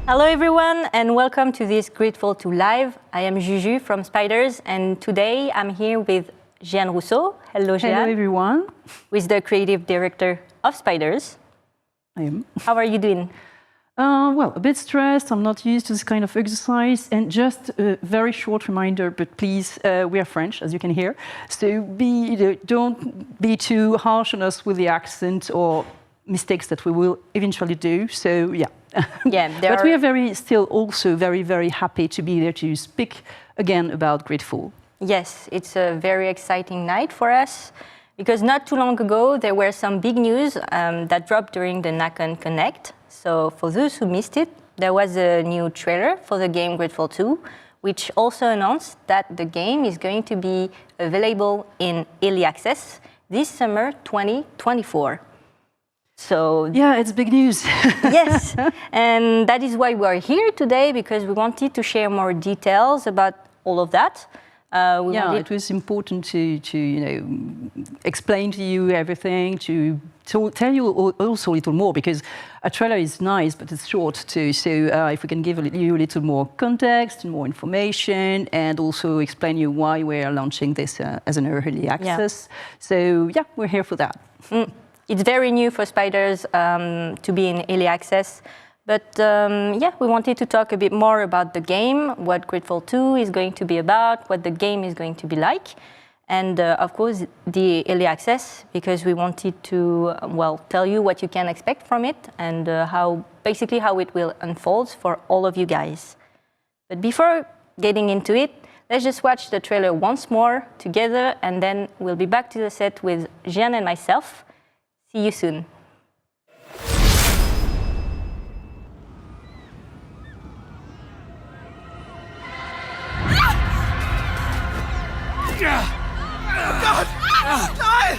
Hello everyone and welcome to this GreedFall II Live. I am Juju from Spiders and today I'm here with Jeanne Rousseau. Hello Jeanne. Hello everyone. Who is the creative director of Spiders. I am. How are you doing? Well, a bit stressed. I'm not used to this kind of exercise. And just a very short reminder, but please, we are French, as you can hear. So don't be too harsh on us with the accent or mistakes that we will eventually do. So yeah. Yeah, but we are still also very, very happy to be there to speak again about GreedFall. Yes, it's a very exciting night for us because not too long ago there were some big news that dropped during the NACON Connect. So for those who missed it, there was a new trailer for the game GreedFall II, which also announced that the game is going to be available in early access this summer 2024. So yeah, it's big news. Yes, and that is why we are here today, because we wanted to share more details about all of that. It was important to explain to you everything, to tell you also a little more, because a trailer is nice, but it's short too. So if we can give you a little more context and more information, and also explain you why we are launching this as an early access. Yeah. So yeah, we're here for that. It's very new for Spiders to be in early access. But we wanted to talk a bit more about the game, what GreedFall II is going to be about, what the game is going to be like, and of course the early access, because we wanted to tell you what you can expect from it and how it will unfold for all of you guys. But before getting into it, let's just watch the trailer once more together, and then we'll be back to the set with Jeanne and myself. See you soon. God! Die!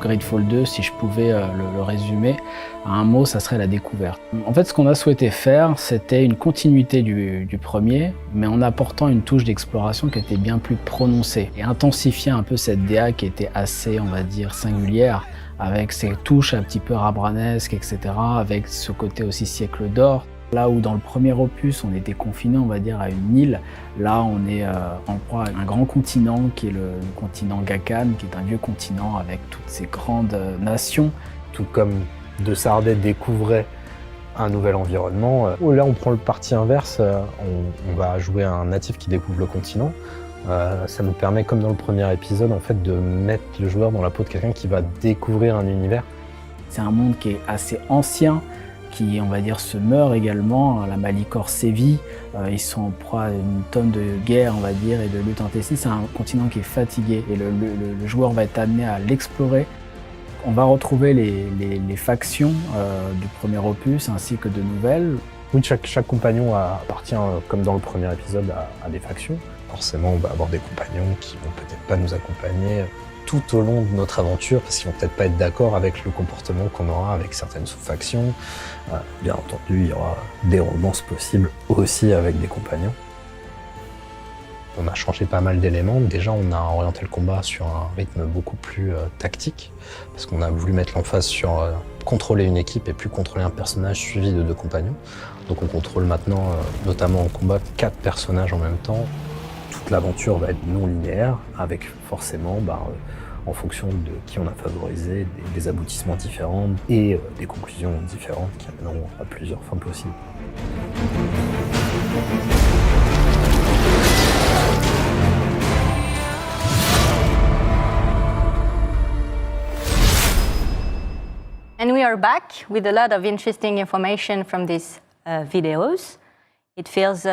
GreedFall 2, si je pouvais le résumer à un mot, ça serait la découverte. En fait, ce qu'on a souhaité faire, c'était une continuité du premier, mais en apportant une touche d'exploration qui était bien plus prononcée et intensifier un peu cette DA qui était assez, on va dire, singulière, avec ses touches un petit peu rabranesques, etc., avec ce côté aussi siècle d'or. Là où dans le premier opus, on était confiné, on va dire, à une île, là on est en proie à un grand continent qui est le continent Gakan, qui est un vieux continent avec toutes ces grandes nations. Tout comme De Sardet découvrait un nouvel environnement, là on prend le parti inverse, on va jouer un natif qui découvre le continent. Ça nous permet, comme dans le premier épisode, en fait, de mettre le joueur dans la peau de quelqu'un qui va découvrir un univers. C'est un monde qui est assez ancien, qui, on va dire, se meurt également. La Malicore sévit, ils sont en proie à une tonne de guerre, on va dire, et de lutte intestine. C'est un continent qui est fatigué et le joueur va être amené à l'explorer. On va retrouver les factions du premier opus ainsi que de nouvelles. Oui, chaque compagnon appartient, comme dans le premier épisode, à des factions. forcément, on va avoir des compagnons qui vont peut-être pas nous accompagner tout au long de notre aventure, parce qu'ils vont peut-être pas être d'accord avec le comportement qu'on aura avec certaines sous-factions. Bien entendu, il y aura des romances possibles aussi avec des compagnons. On a changé pas mal d'éléments. Déjà, on a orienté le combat sur un rythme beaucoup plus tactique, parce qu'on a voulu mettre l'emphase sur contrôler une équipe et plus contrôler un personnage suivi de 2 compagnons. Donc on contrôle maintenant, notamment en combat, 4 personnages en même temps. Toute l'aventure va être non linéaire, avec forcément, en fonction de qui on a favorisé, des aboutissements différents et des conclusions différentes qui amèneront à plusieurs fins possibles. And we are back with a lot of interesting information from these videos. It feels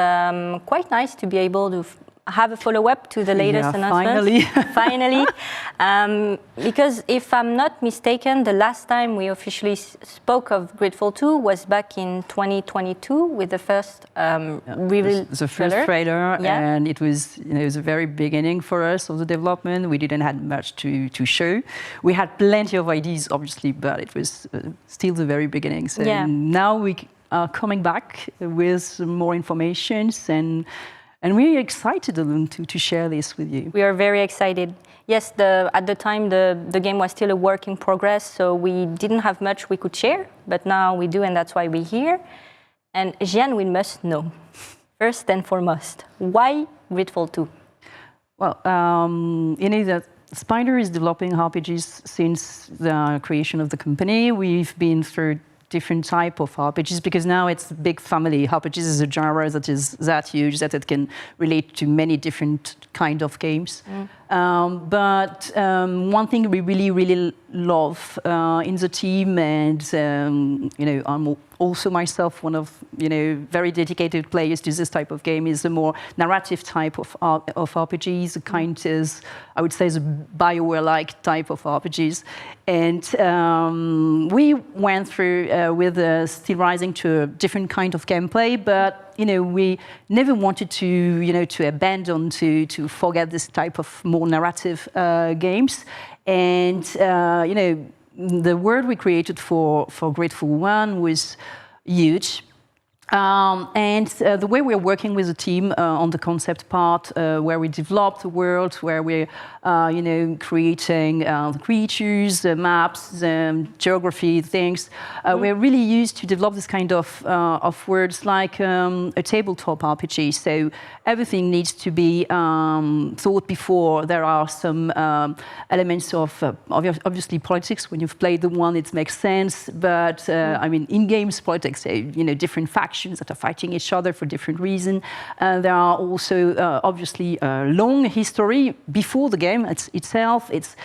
quite nice to be able to have a follow-up to the latest announcements. Finally. Because if I'm not mistaken, the last time we officially spoke of GreedFall II was back in 2022 with the first reveal the first trailer, and it was, it was a very beginning for us of the development. We didn't have much to show. We had plenty of ideas, obviously, but it was still the very beginning. So now we are coming back with some more information, and we're excited to share this with you. We are very excited. Yes, at the time, the game was still a work in progress, so we didn't have much we could share, but now we do, and that's why we're here. And Jeanne, we must know, first and foremost, why GreedFall II? Well, that Spider is developing RPGs since the creation of the company. We've been through different type of RPGs, because now it's a big family. RPGs is a genre that is that huge that it can relate to many different kind of games. But one thing we really love in the team, and I'm also myself one of very dedicated players to this type of game, is the more narrative type of RPGs, the kind is, I would say, the BioWare-like type of RPGs. And we went through with Still Rising to a different kind of gameplay, but we never wanted to abandon, to forget this type of more narrative games. And the world we created for GreedFall I was huge. And the way we're working with the team on the concept part, where we develop the world, where we're creating the creatures, the maps, the geography, things, we're really used to develop this kind of words like a tabletop RPG. So everything needs to be thought before. There are some elements of obviously politics. When you've played the one, it makes sense. But I mean, in games, politics, different factions that are fighting each other for different reasons. There are also obviously a long history before the game itself. It's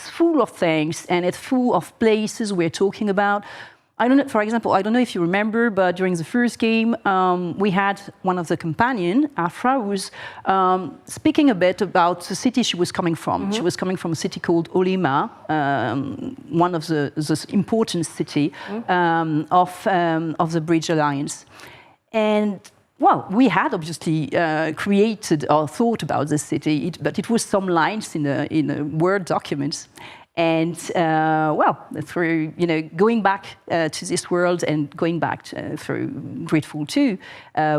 full of things, and it's full of places we're talking about. I don't know, for example, I don't know if you remember, but during the first game, we had one of the companions, Afra, who was speaking a bit about the city she was coming from. She was coming from a city called Olima, one of the important city of the Bridge Alliance. And well, we had obviously created or thought about this city, but it was some lines in a Word document. And well, through going back to this world and going back through GreedFall II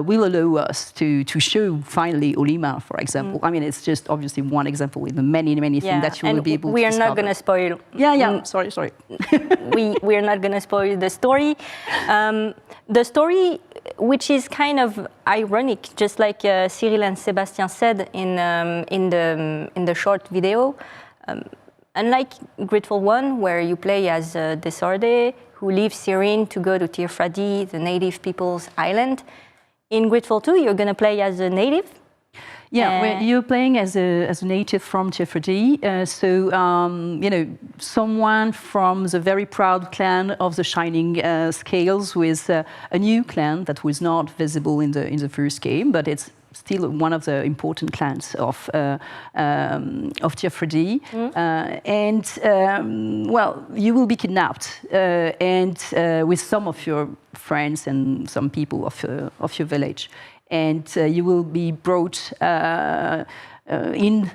will allow us to show finally Olima, for example. I mean, it's just obviously one example with the many things that you will be able to discover. We are not going to spoil. Sorry. we are not going to spoil the story. The story, which is kind of ironic, just like Cyril and Sébastien said in the short video. Unlike GreedFall I, where you play as Teer, who leaves Syrian to go to Teer Fradee, the native people's island, in GreedFall II, you're going to play as a native. Yeah, you're playing as a native from Teer Fradee, so someone from the very proud clan of the Shining Scales, with a new clan that was not visible in the first game, but it's still one of the important clans of Teer Fradee. Well, you will be kidnapped and with some of your friends and some people of your village. and you will be brought in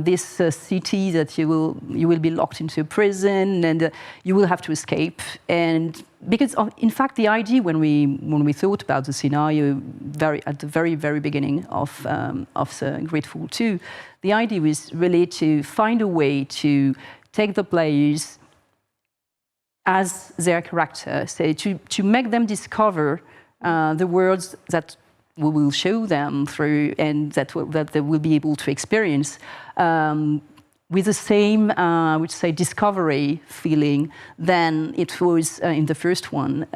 this city that you will be locked into a prison, and you will have to escape. And because in fact the idea when we thought about the scenario at the very beginning of GreedFall II, the idea was really to find a way to take the players as their character, so to make them discover the worlds that we will show them through, and that they will be able to experience with the same, I would say, discovery feeling than it was in the first one.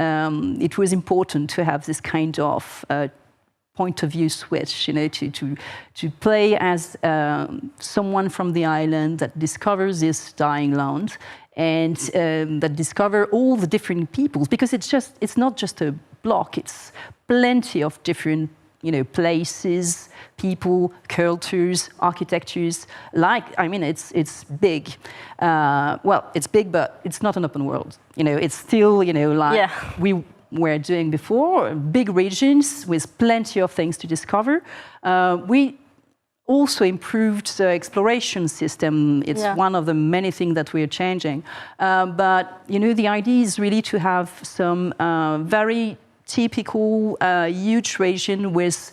It was important to have this kind of point of view switch, you know, to play as someone from the island that discovers this dying land, and that discover all the different peoples, because it's not just a block, it's plenty of different, you know, places, people, cultures, architectures. I mean, it's big. Well, it's big, but it's not an open world. You know, it's still, you know, like we were doing before, big regions with plenty of things to discover. We also improved the exploration system. It's one of the many things that we're changing. But, you know, the idea is really to have some very typical huge region with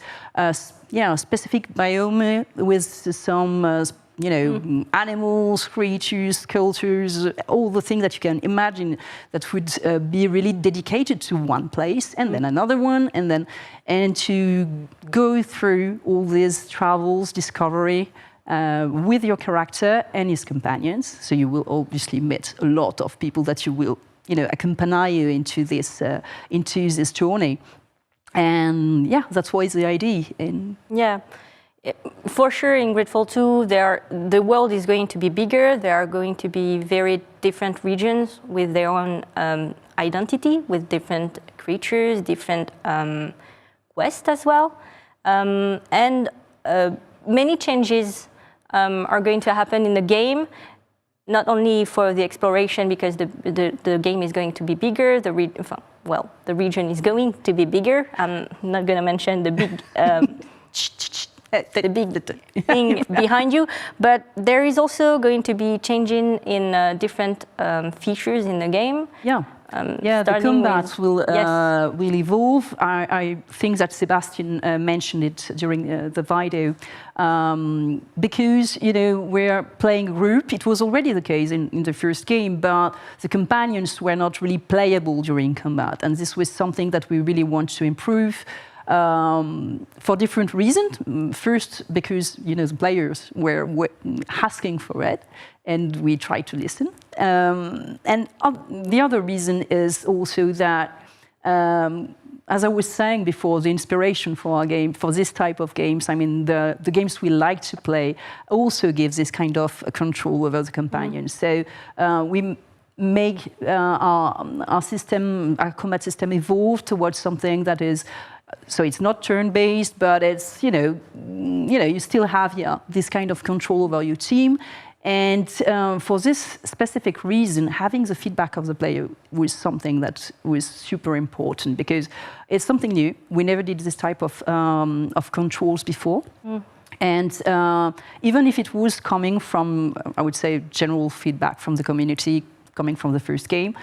specific biome, with some you know, animals, creatures, cultures, all the things that you can imagine that would be really dedicated to one place, and then another one, and to go through all these travels, discovery with your character and his companions. So you will obviously meet a lot of people that you will, you know, accompany you into this journey. And yeah, that's what is the idea. And for sure, in GreedFall II, the world is going to be bigger. There are going to be very different regions with their own identity, with different creatures, different quests as well. And many changes are going to happen in the game, not only for the exploration, because the game is going to be bigger, the region is going to be bigger. I'm not going to mention the big the big thing behind you, but there is also going to be changing in different features in the game. The combat will evolve. I think that Sebastian mentioned it during the video, because, you know, we're playing group. It was already the case in the first game, but the companions were not really playable during combat, and this was something that we really want to improve. For different reasons. First, because, you know, the players were asking for it, and we tried to listen. And the other reason is also that, as I was saying before, the inspiration for our game, for this type of games, I mean, the games we like to play also gives this kind of control over the companions. So we make our system, our combat system, evolve towards something that is. So it's not turn-based, but it's, you know, you still have this kind of control over your team. And for this specific reason, having the feedback of the player was something that was super important, because it's something new. We never did this type of controls before. And even if it was coming from, I would say, general feedback from the community, coming from the first game,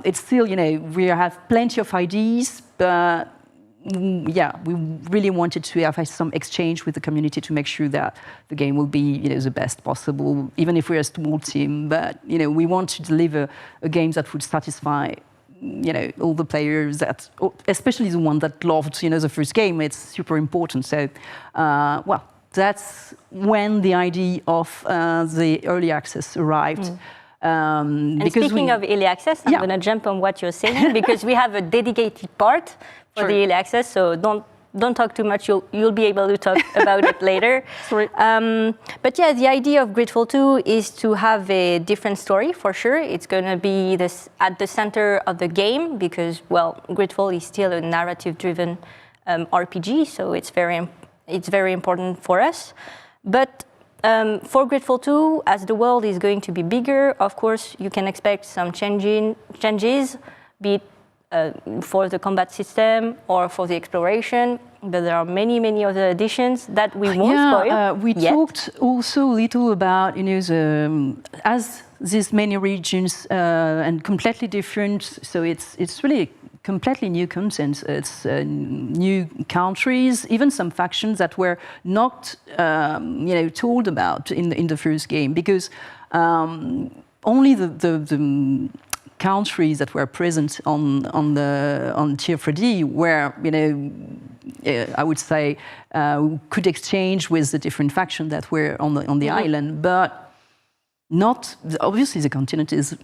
it's still, you know, we have plenty of ideas, but we really wanted to have some exchange with the community to make sure that the game will be, you know, the best possible, even if we're a small team. But, you know, we want to deliver a game that would satisfy, you know, all the players, that, especially the one that loved, you know, the first game. It's super important. So, that's when the idea of the early access arrived. And speaking of early access, I'm going to jump on what you're saying, because we have a dedicated part for the early access, so don't talk too much. You'll be able to talk about it later. But yeah, the idea of GreedFall II is to have a different story, for sure. It's going to be at the center of the game, because, well, GreedFall is still a narrative-driven RPG, so it's very important for us. But for GreedFall II, as the world is going to be bigger, of course, you can expect some changes, be it for the combat system or for the exploration. but there are many, many other editions that we won't spoil. We yet. talked also a little about, as these many regions and completely different, so it's really completely new content. It's new countries, even some factions that were not, told about in the first game, because only the countries that were present on Teer Fradee were, I would say, could exchange with the different factions that were on the island, but not obviously the continent is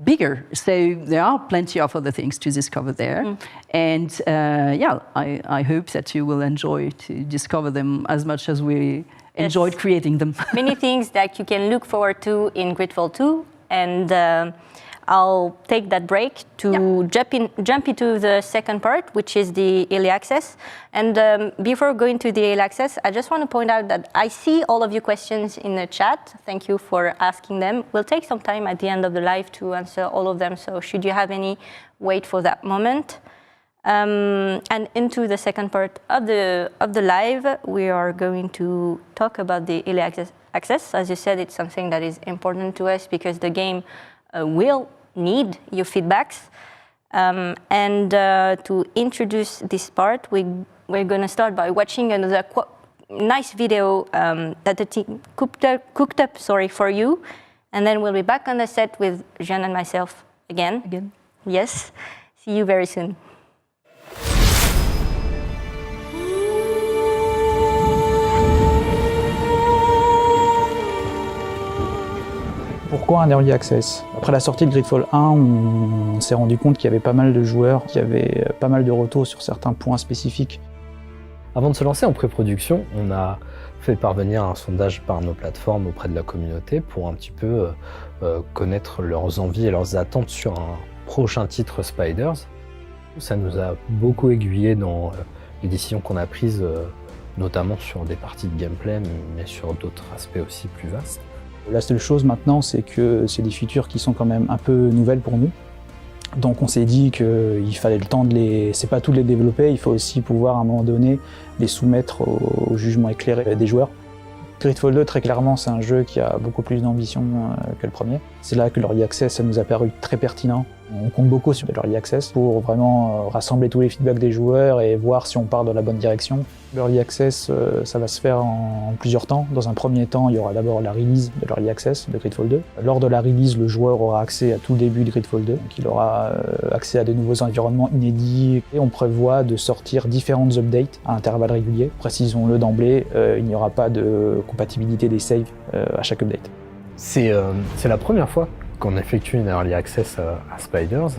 bigger, so there are plenty of other things to discover there, and I hope that you will enjoy to discover them as much as we enjoyed creating them. Many things that you can look forward to in GreedFall II, and I'll take that break to jump into the second part, which is the early access. And before going to the early access, I just want to point out that I see all of your questions in the chat. Thank you for asking them. We'll take some time at the end of the live to answer all of them. So should you have any, wait for that moment. And into the second part of the live, we are going to talk about the early access. As you said, it's something that is important to us because the game will need your feedbacks. And to introduce this part, we're going to start by watching another nice video that the team cooked up for you. And then we'll be back on the set with Jeanne and myself again. Yes. See you very soon. Pourquoi un early access? Après la sortie de GreedFall 1, on s'est rendu compte qu'il y avait pas mal de joueurs, qu'il y avait pas mal de retours sur certains points spécifiques. Avant de se lancer en pré-production, on a fait parvenir un sondage par nos plateformes auprès de la communauté pour un petit peu connaître leurs envies et leurs attentes sur un prochain titre Spiders. Ça nous a beaucoup aiguillé dans les décisions qu'on a prises, notamment sur des parties de gameplay, mais sur d'autres aspects aussi plus vastes. La seule chose maintenant, c'est que c'est des features qui sont quand même un peu nouvelles pour nous. Donc on s'est dit qu'il fallait le temps de les... C'est pas tout les développer, il faut aussi pouvoir à un moment donné les soumettre au jugement éclairé des joueurs. GreedFall 2, très clairement, c'est un jeu qui a beaucoup plus d'ambition que le premier. C'est là que l'Early Access ça nous a paru très pertinent. On compte beaucoup sur l'Early Access pour vraiment rassembler tous les feedbacks des joueurs et voir si on part dans la bonne direction. L'Early Access, ça va se faire en plusieurs temps. Dans un premier temps, il y aura d'abord la release de l'Early Access de GreedFall 2. Lors de la release, le joueur aura accès à tout le début de GreedFall 2. Donc il aura accès à de nouveaux environnements inédits. Et on prévoit de sortir différentes updates à intervalles réguliers. Précisons-le d'emblée, il n'y aura pas de compatibilité des saves à chaque update. C'est la première fois qu'on effectue une Early Access à Spiders.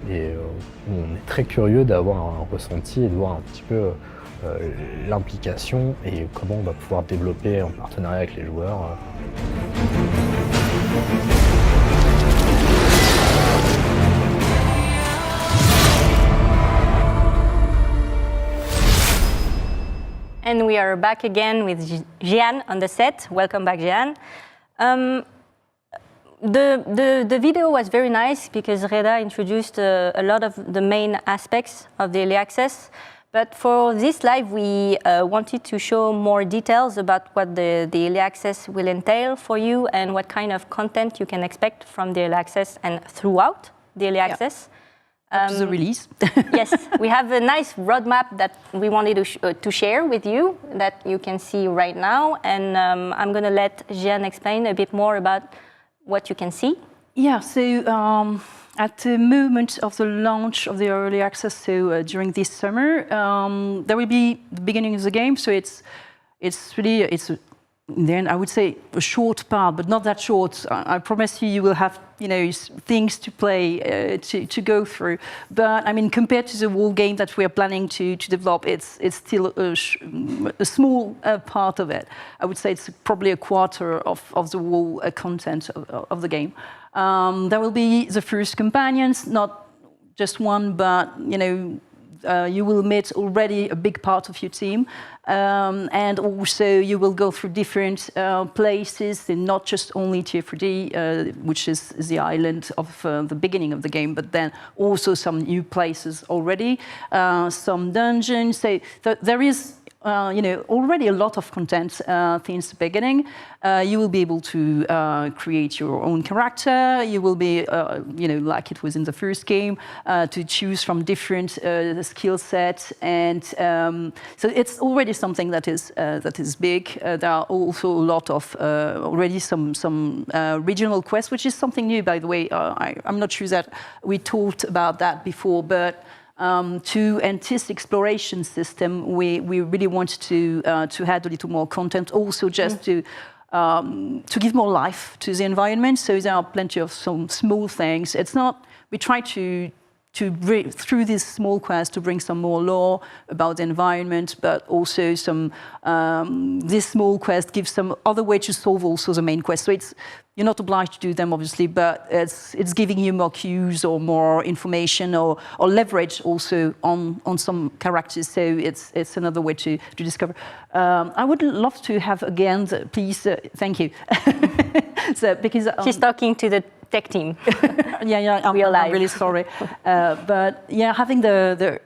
Et on est très curieux d'avoir un ressenti et de voir un petit peu l'implication et comment on va pouvoir développer en partenariat avec les joueurs. And we are back again with Jeanne on the set. Welcome back, Jeanne. The video was very nice because Reda introduced a lot of the main aspects of the early access. But for this live, we wanted to show more details about what the early access will entail for you and what kind of content you can expect from the early access and throughout the early access. Up to the release. Yes, we have a nice roadmap that we wanted to share with you that you can see right now. And I'm going to let Jeanne explain a bit more about what you can see. Yeah, so at the moment of the launch of the early access, so during this summer, there will be the beginning of the game. So it's then I would say a short part, but not that short. I promise you will have things to play to go through. But I mean, compared to the whole game that we are planning to develop, it's still a small part of it. I would say it's probably a quarter of the whole content of the game. There will be the first companions, not just one, but you will meet already a big part of your team, and also you will go through different places, and not just only Teer Fradee, which is the island of the beginning of the game, but then also some new places already, some dungeons. So there is already a lot of content since the beginning. You will be able to create your own character. You will be, like it was in the first game, to choose from different skill sets, and so it's already something that is big. There are also a lot of already some regional quests, which is something new, by the way. I'm not sure that we talked about that before, but. To this exploration system, we really want to add a little more content, also just to give more life to the environment. So there are plenty of some small things. It's not. We try to bring, through this small quest, to bring some more lore about the environment, but also some. This small quest gives some other way to solve also the main quest. So you're not obliged to do them, obviously, but it's giving you more cues or more information or leverage also on some characters. So it's another way to discover. I would love to have again, please, thank you. So because she's talking to the tech team. I'm really sorry. But yeah, having the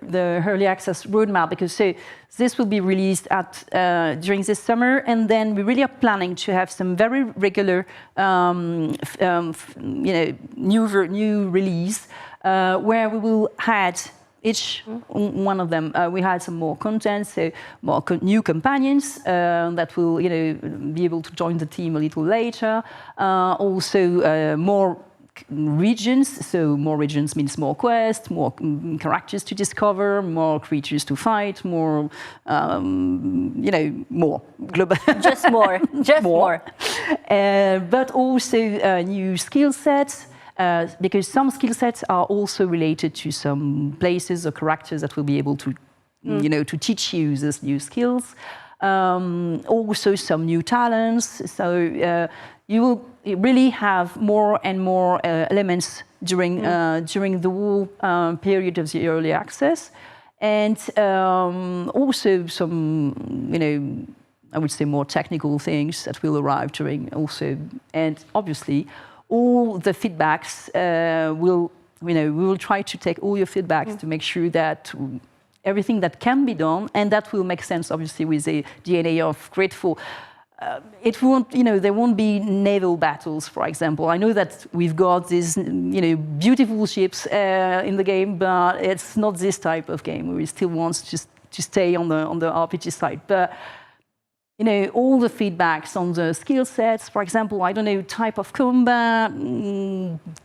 early access roadmap, because so this will be released during this summer, and then we really are planning to have some very regular, new release where we will add each one of them. We had some more content, so more new companions that will, be able to join the team a little later. Also, more regions. So more regions means more quests, more characters to discover, more creatures to fight, more, more global. Just more, just more. But also new skill sets. Because some skill sets are also related to some places or characters that will be able to, to teach you these new skills. Also some new talents. So you will really have more and more elements during the whole period of the early access, and also some, I would say more technical things that will arrive during also, and obviously. All the feedbacks we will try to take all your feedbacks to make sure that everything that can be done, and that will make sense, obviously, with the DNA of GreedFall. It won't, there won't be naval battles, for example. I know that we've got these, beautiful ships in the game, but it's not this type of game. We still want to stay on the RPG side, but. All the feedbacks on the skill sets, for example, I don't know, type of combat,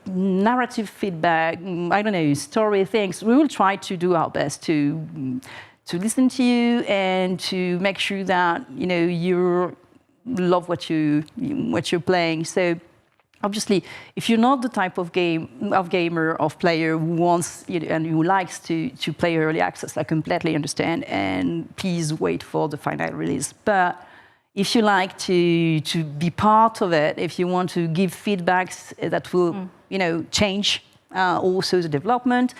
narrative feedback, I don't know, story things. We will try to do our best to listen to you and to make sure that you love what you're playing. So obviously, if you're not the type of gamer or player who wants and who likes to play early access, I completely understand. And please wait for the final release. But if you like to be part of it, if you want to give feedbacks that will change also the development.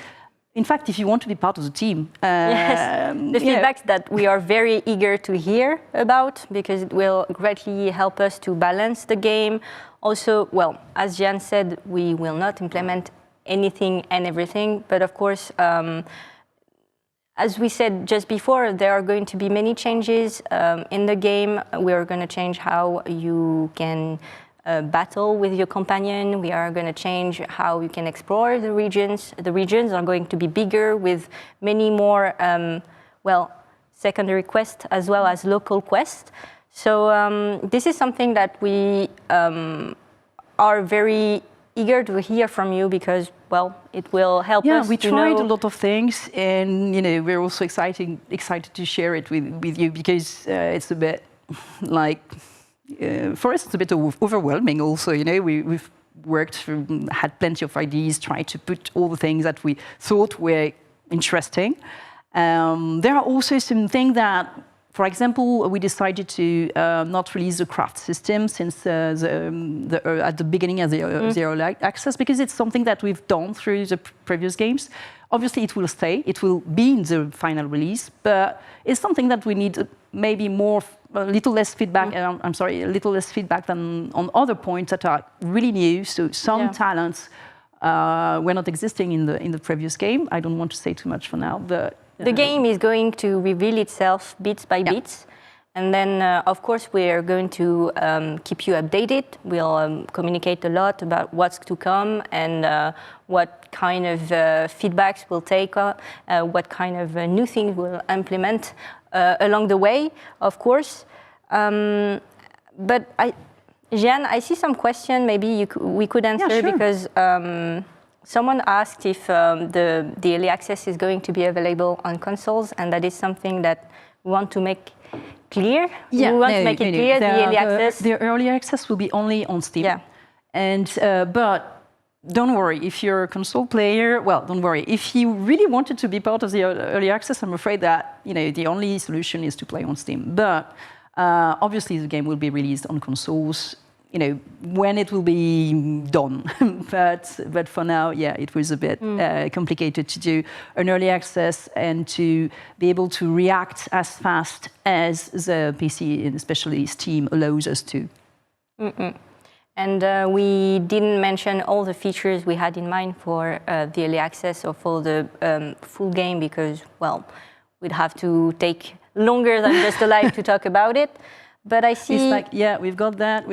In fact, if you want to be part of the team, yes, the feedbacks that we are very eager to hear about, because it will greatly help us to balance the game. Also, well, as Jan said, we will not implement anything and everything, but of course, as we said just before, there are going to be many changes in the game. We are going to change how you can battle with your companion. We are going to change how you can explore the regions. The regions are going to be bigger with many more, secondary quests as well as local quests. So this is something that we are very eager to hear from you because, well, it will help us. Yeah, we tried a lot of things, and we're also excited to share it with you because it's a bit like for us it's a bit overwhelming. Also, we've worked, had plenty of ideas, tried to put all the things that we thought were interesting. There are also some things that. For example, we decided to not release the craft system since at the beginning of the early access, because it's something that we've done through the previous games. Obviously, it will stay. It will be in the final release, but it's something that we need maybe a little less feedback. A little less feedback than on other points that are really new. So some talents were not existing in the previous game. I don't want to say too much for now, but the game is going to reveal itself bits by bits. And then, of course, we're going to keep you updated. We'll communicate a lot about what's to come and what kind of feedbacks we'll take, what kind of new things we'll implement along the way, of course. But Jeanne, I see some question maybe we could answer because someone asked if the early access is going to be available on consoles, and that is something that we want to make clear. Yeah, we want to make it clear. The early access. The early access will be only on Steam. Yeah. And but don't worry if you're a console player. Well, don't worry if you really wanted to be part of the early access. I'm afraid that the only solution is to play on Steam. But obviously, the game will be released on consoles. When it will be done. but for now, it was a bit complicated to do an early access and to be able to react as fast as the PC, and especially Steam, allows us to. And we didn't mention all the features we had in mind for the early access or for the full game because, well, we'd have to take longer than just a live to talk about it. But I see. It's like, we've got that,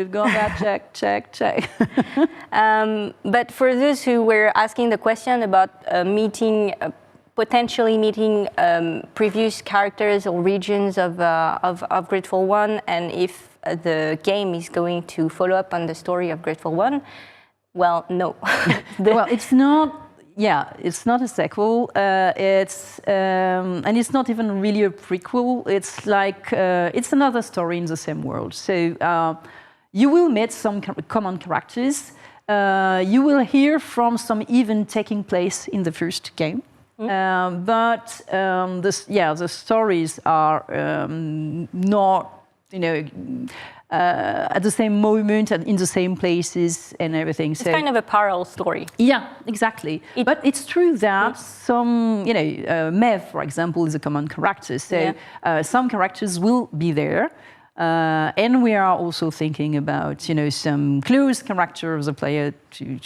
check. But for those who were asking the question about potentially meeting previous characters or regions of GreedFall 1, and if the game is going to follow up on the story of GreedFall 1, well, no. Well, it's not. Yeah, it's not a sequel. And it's not even really a prequel. It's like it's another story in the same world. So you will meet some common characters. You will hear from some event taking place in the first game. But the stories are not, at the same moment and in the same places and everything. It's kind of a parallel story. Yeah, exactly. But it's true that some, Mev, for example, is a common character. So some characters will be there. And we are also thinking about, some close character of the player to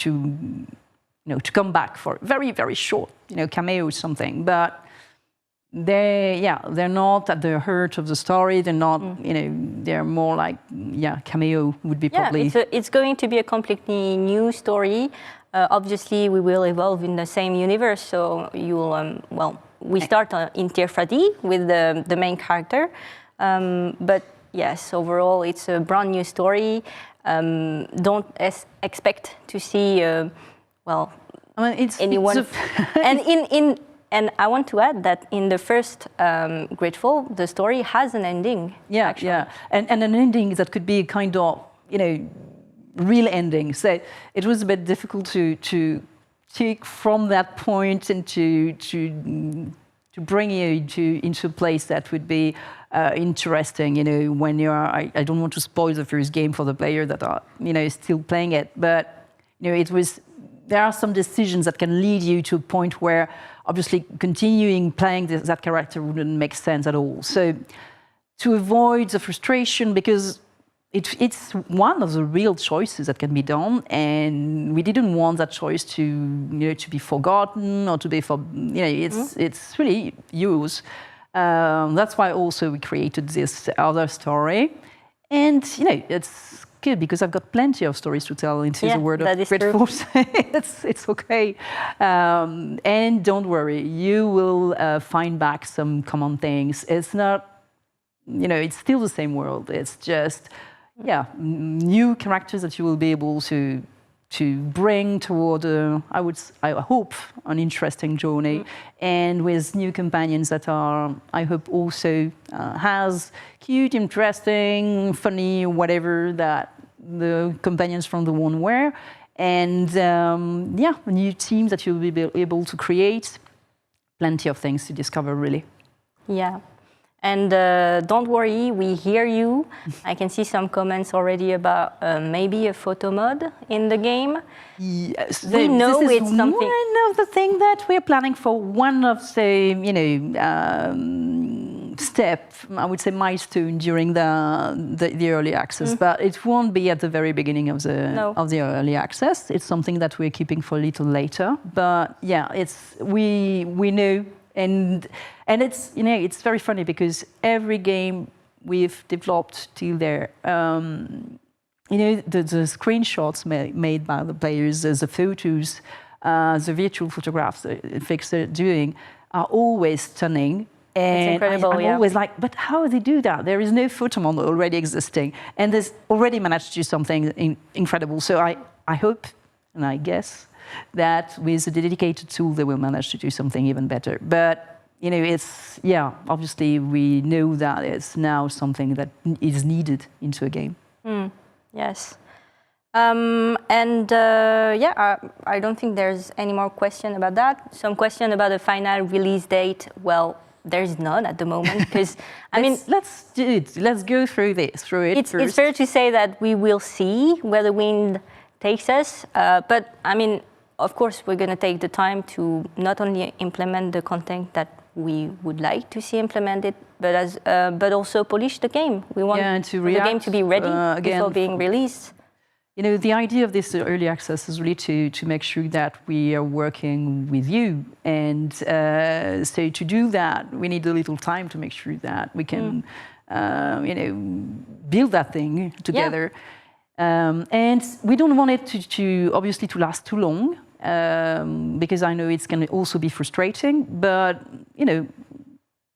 come back for very, very short, cameo or something. But they're not at the heart of the story. They're not, they're more like, cameo would be probably. It's going to be a completely new story. Obviously, we will evolve in the same universe. So you'll, we start in Teer Fradee with the main character. But yes, overall, it's a brand new story. Don't expect to see, anyone. And I want to add that in the first GreedFall, the story has an ending. Yeah, and an ending that could be kind of, real ending. So it was a bit difficult to take from that point and to bring you into a place that would be interesting. When you are, I don't want to spoil the first game for the player that are, still playing it, but it was. There are some decisions that can lead you to a point where, obviously, continuing playing that character wouldn't make sense at all. So, to avoid the frustration, because it's one of the real choices that can be done, and we didn't want that choice to be forgotten or to be it's really yours. That's why also we created this other story, and it's good because I've got plenty of stories to tell into the world of GreedFall. It's okay. And don't worry, you will find back some common things. It's not, it's still the same world. It's just, new characters that you will be able to bring toward, I hope, an interesting journey, and with new companions that are, I hope, also has cute, interesting, funny, whatever that the companions from the one were, and new teams that you'll be able to create. Plenty of things to discover, really. Yeah. And don't worry, we hear you. I can see some comments already about maybe a photo mode in the game. Yes, We know this is it's something. one of the things that we're planning for. One of the, step, I would say, milestone during the early access. But it won't be at the very beginning of the early access. It's something that we're keeping for a little later. But yeah, we know. And it's it's very funny because every game we've developed till there, the screenshots made by the players, the photos, the virtual photographs the effects they're doing are always stunning. And it's incredible. I'm always like, but how do they do that? There is no photo model already existing, and there's already managed to do something incredible. So I hope and I guess that with a dedicated tool they will manage to do something even better. But it's obviously we know that it's now something that is needed into a game. Yes. I don't think there's any more question about that. Some question about the final release date. Well, there's none at the moment because let's do it. Let's go through it first. It's fair to say that we will see where the wind takes us. But of course, we're going to take the time to not only implement the content that we would like to see implemented, but also polish the game. We want the game to be ready before being released. The idea of this early access is really to make sure that we are working with you. And so to do that, we need a little time to make sure that we can, build that thing together. Yeah. And we don't want it to obviously to last too long, because I know it's going to also be frustrating. But,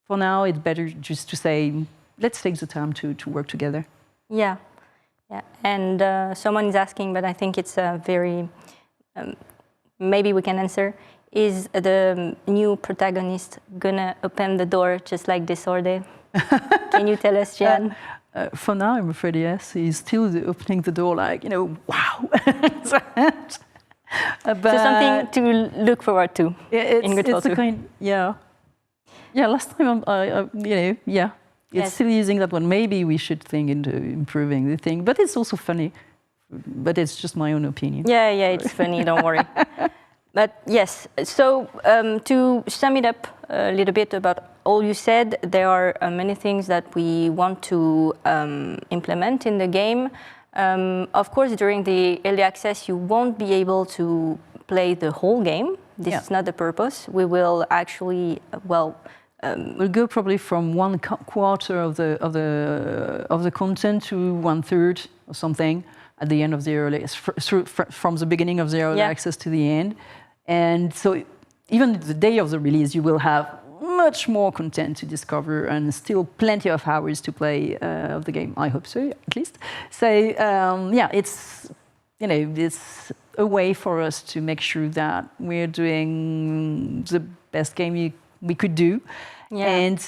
for now, it's better just to say, let's take the time to work together. Yeah. Yeah, and someone is asking, but I think it's a very, maybe we can answer, is the new protagonist gonna open the door just like Disorder? Can you tell us, Jan? For now, I'm afraid yes. He's still opening the door like, wow. So something to look forward to in GreedFall II. Yeah, last time, It's still using that one. Maybe we should think into improving the thing, but it's also funny. But it's just my own opinion. Yeah, it's funny. Don't worry. But yes, so to sum it up a little bit about all you said, there are many things that we want to implement in the game. Of course, during the early access, you won't be able to play the whole game. This is not the purpose. We will actually, we'll go probably from 1/4 of the content to 1/3 or something at the end of the early, from the beginning of the early access to the end. And so even the day of the release, you will have much more content to discover and still plenty of hours to play of the game. I hope so, at least. So it's it's a way for us to make sure that we're doing the best game we could do, and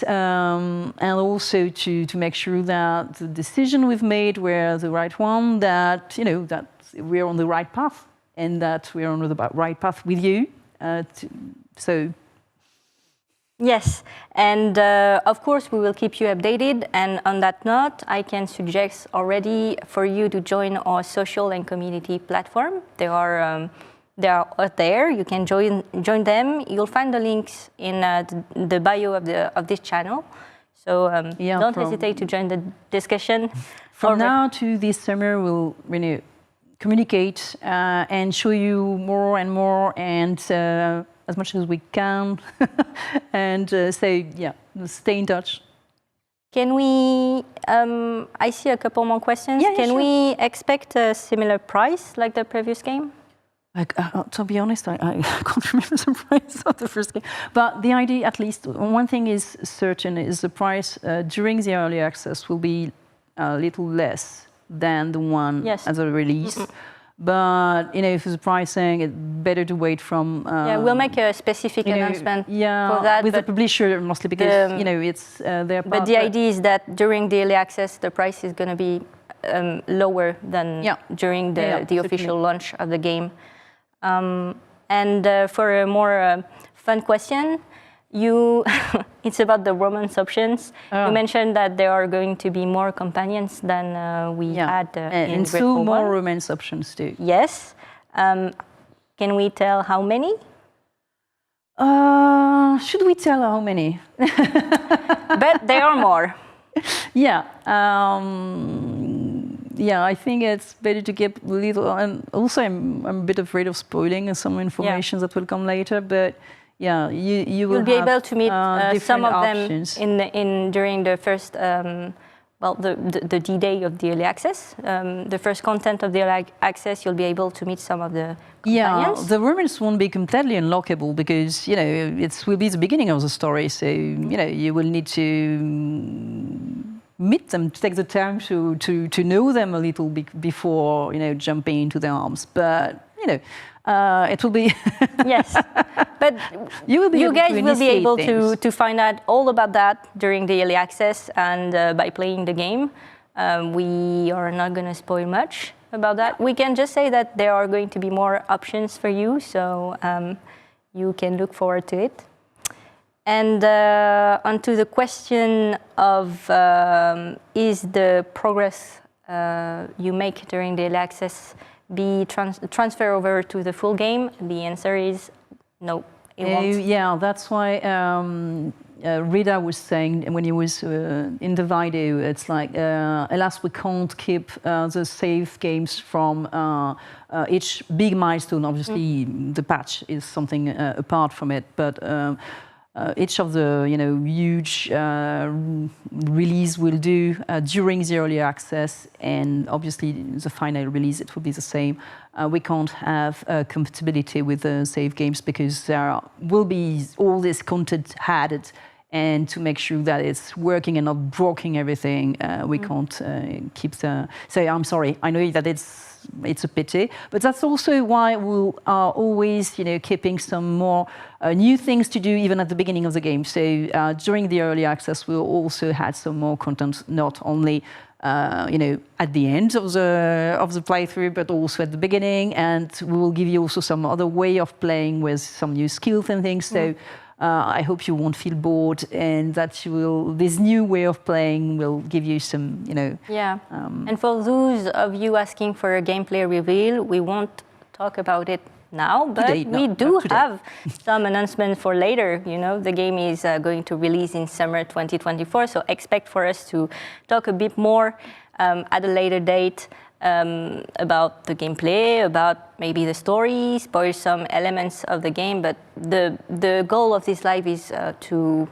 also to make sure that the decision we've made were the right one, that that we're on the right path, and that we're on the right path with you. Yes, and of course we will keep you updated. And on that note, I can suggest already for you to join our social and community platform. They are out there. You can join them. You'll find the links in the bio of this channel. So don't hesitate to join the discussion. From now to this summer, we'll communicate and show you more and more, and as much as we can, and stay in touch. Can we? I see a couple more questions. Can we expect a similar price like the previous game? To be honest, I can't remember the price of the first game. But the idea, at least, one thing is certain, is the price during the early access will be a little less than the one as a release. But if it's pricing, it's better to wait from. We'll make a specific announcement for that with the publisher, mostly because it's their part. But the idea is that during the early access, the price is going to be lower than during the official launch of the game. And for a more fun question, It's about the romance options. You mentioned that there are going to be more companions than we had in and GreedFall two more 1. romance options too. Yes. Can we tell how many? Should we tell how many? But there are more. Yeah. Yeah, I think it's better to give a little, and also I'm a bit afraid of spoiling some information that will come later, but yeah, you will You'll be able to meet some of options. them during the first, the D-Day of the early access. The first content of the early access, you'll be able to meet some of the companions. Yeah, the romance won't be completely unlockable because, you know, it will be the beginning of the story, so, you know, you will need to meet them, to take the time to know them a little before, you know, jumping into their arms. But, you know, it will be... Yes, but you guys will be able to find out all about that during the early access and by playing the game. We are not going to spoil much about that. We can just say that there are going to be more options for you, so you can look forward to it. And onto the question of is the progress you make during the early access be transfer over to the full game? The answer is no, it won't. Yeah, that's why Rida was saying when he was in the video, it's like, alas, we can't keep the save games from each big milestone. Obviously, the patch is something apart from it, but each of the huge release will do during the early access, and obviously the final release it will be the same. We can't have compatibility with the save games because there will be all this content added, and to make sure that it's working and not broken everything, we can't keep the. So I'm sorry, I know that it's a pity, but that's also why we are always, keeping some more new things to do even at the beginning of the game. So during the early access, we also had some more content, not only at the end of the playthrough, but also at the beginning, and we will give you also some other way of playing with some new skills and things. So. I hope you won't feel bored, and that this new way of playing will give you some, Yeah. And for those of you asking for a gameplay reveal, we won't talk about it now, but we do have some announcements for later. The game is going to release in summer 2024, so expect for us to talk a bit more at a later date. About the gameplay, about maybe the story, spoil some elements of the game, but the goal of this live is to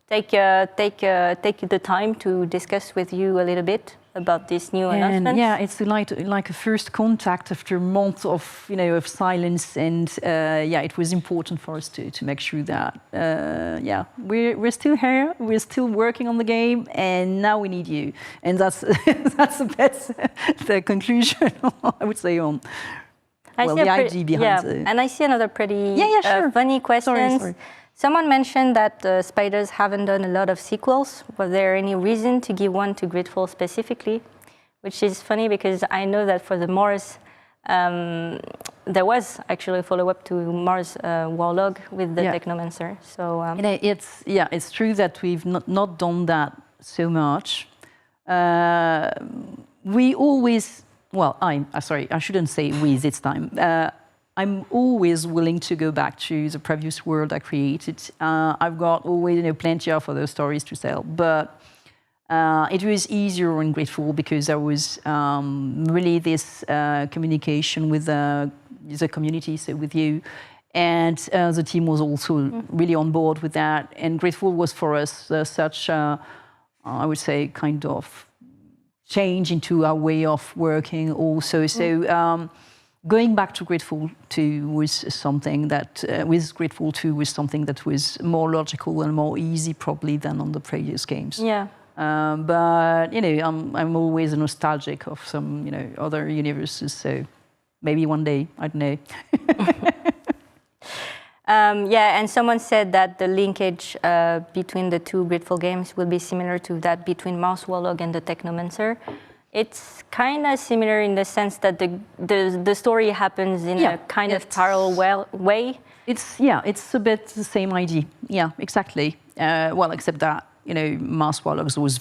take the time to discuss with you a little bit about this new announcement. Yeah, it's like a first contact after a month of of silence, and it was important for us to make sure that we're still here, we're still working on the game, and now we need you, and that's the best the conclusion I would say on the idea behind it. And I see another pretty sure. funny question. Sorry. Someone mentioned that Spiders haven't done a lot of sequels. Was there any reason to give one to GreedFall specifically? Which is funny because I know that for the Mars, there was actually a follow-up to Mars Warlog with the Technomancer. So it's true that we've not done that so much. We always, I shouldn't say we this time. I'm always willing to go back to the previous world I created. I've got always plenty of other stories to tell, but it was easier in GreedFall because there was really this communication with the community, so with you, and the team was also really on board with that. And GreedFall was for us such, I would say, kind of change into our way of working also. So. Going back to GreedFall II was something that, with GreedFall II, was something that was more logical and more easy probably than on the previous games. Yeah. But I'm always nostalgic of some other universes. So maybe one day, I don't know. And someone said that the linkage between the two GreedFall games will be similar to that between Mars Warlog and the Technomancer. It's kind of similar in the sense that the story happens in a kind of parallel way. It's a bit the same idea. Yeah, exactly. Well, except that Mars Warlocks was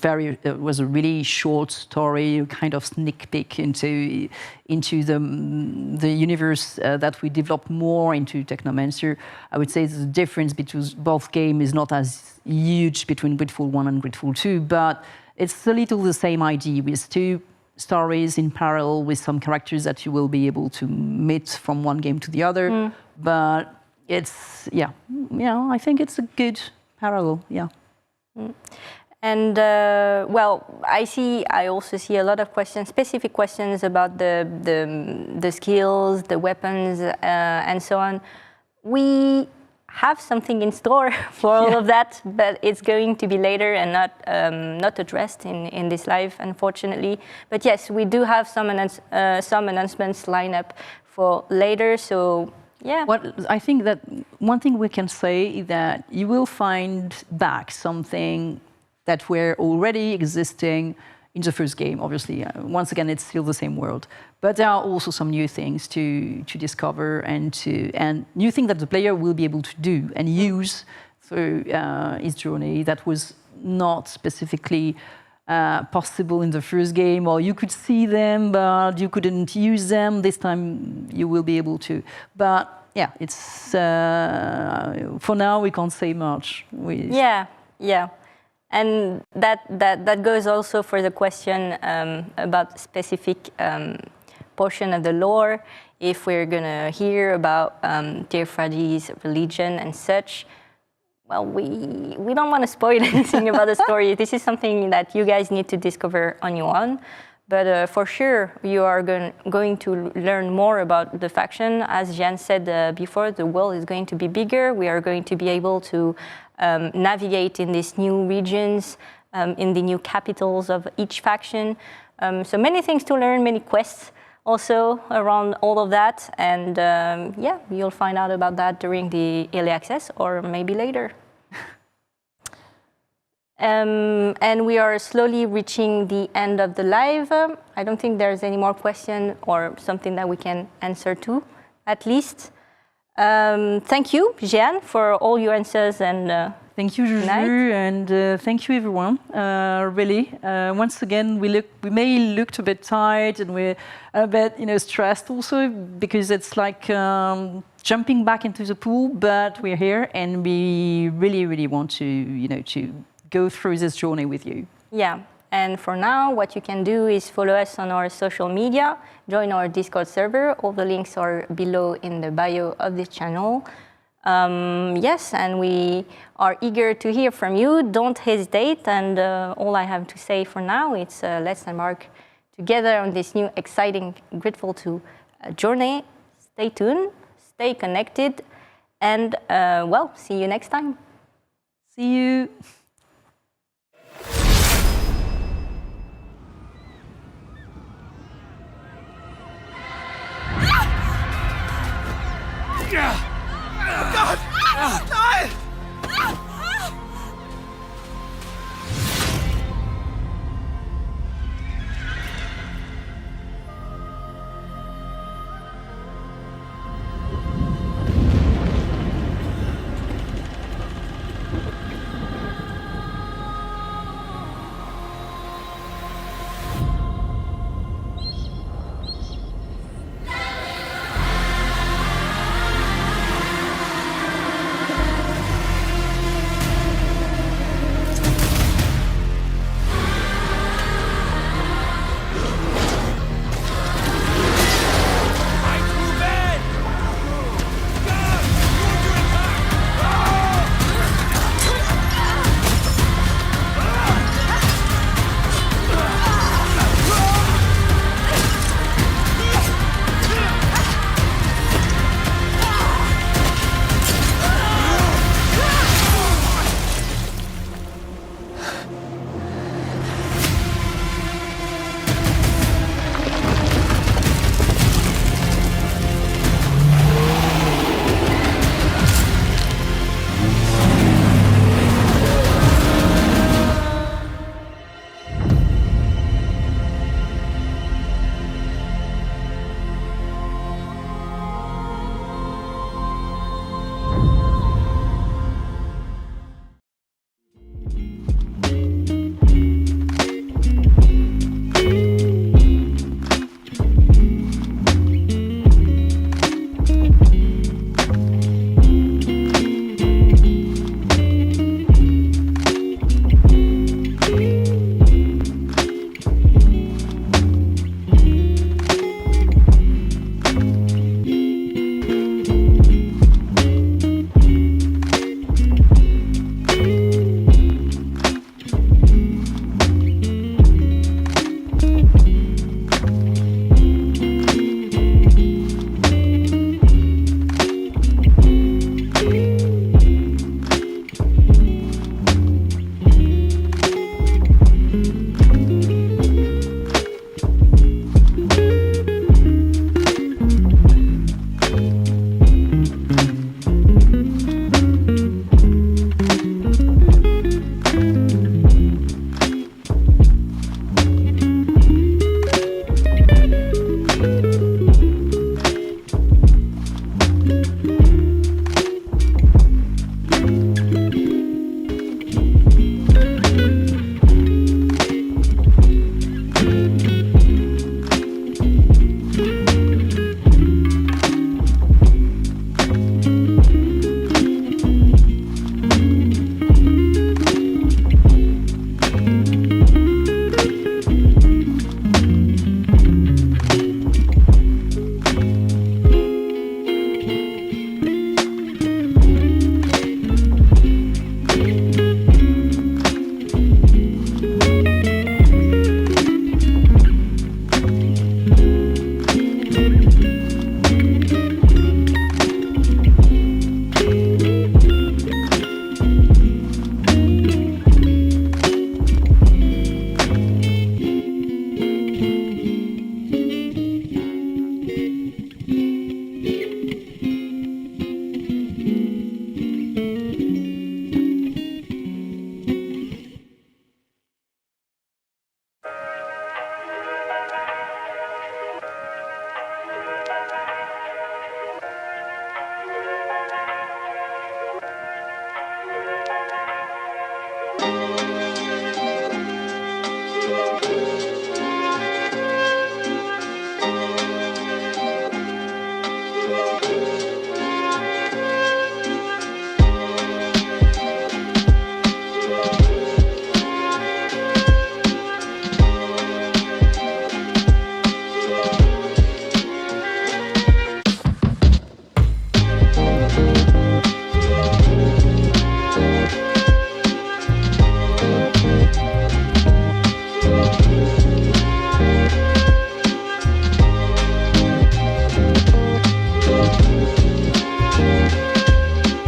a really short story, kind of sneak peek into the universe that we developed more into Technomancer. I would say the difference between both games is not as huge between GreedFall 1 and GreedFall 2, but it's a little the same idea with two stories in parallel with some characters that you will be able to meet from one game to the other. But it's I think it's a good parallel. Yeah. And well, I also see a lot of questions, specific questions about the skills, the weapons, and so on. We have something in store for all of that, but it's going to be later and not addressed in this live, unfortunately. But yes, we do have some announcements lined up for later. So. Yeah. Well, I think that one thing we can say is that you will find back something that were already existing in the first game. Obviously, once again, it's still the same world, but there are also some new things to discover and new things that the player will be able to do and use through his journey that was not specifically possible in the first game, or you could see them, but you couldn't use them. This time you will be able to. But yeah, it's for now we can't say much. Yeah, and that goes also for the question about specific portion of the lore. If we're gonna hear about Teer Fradee's religion and such. Well, we don't want to spoil anything about the story. This is something that you guys need to discover on your own. But for sure, you are going to learn more about the faction. As Jeanne said before, the world is going to be bigger. We are going to be able to navigate in these new regions, in the new capitals of each faction. So many things to learn, many quests also around all of that, and yeah, you'll find out about that during the early access or maybe later. And we are slowly reaching the end of the live. I don't think there's any more question or something that we can answer to, at least. Thank you, Jeanne, for all your answers and thank you, Juju, and thank you, everyone. Really, once again, we may look a bit tired and we're a bit, stressed also because it's like jumping back into the pool. But we're here, and we really, really want to, to go through this journey with you. Yeah. And for now, what you can do is follow us on our social media, join our Discord server. All the links are below in the bio of this channel. Yes, and we are eager to hear from you. Don't hesitate. And all I have to say for now, it's let's embark together on this new exciting GreedFall II journey. Stay tuned, stay connected, and well, see you next time. See you.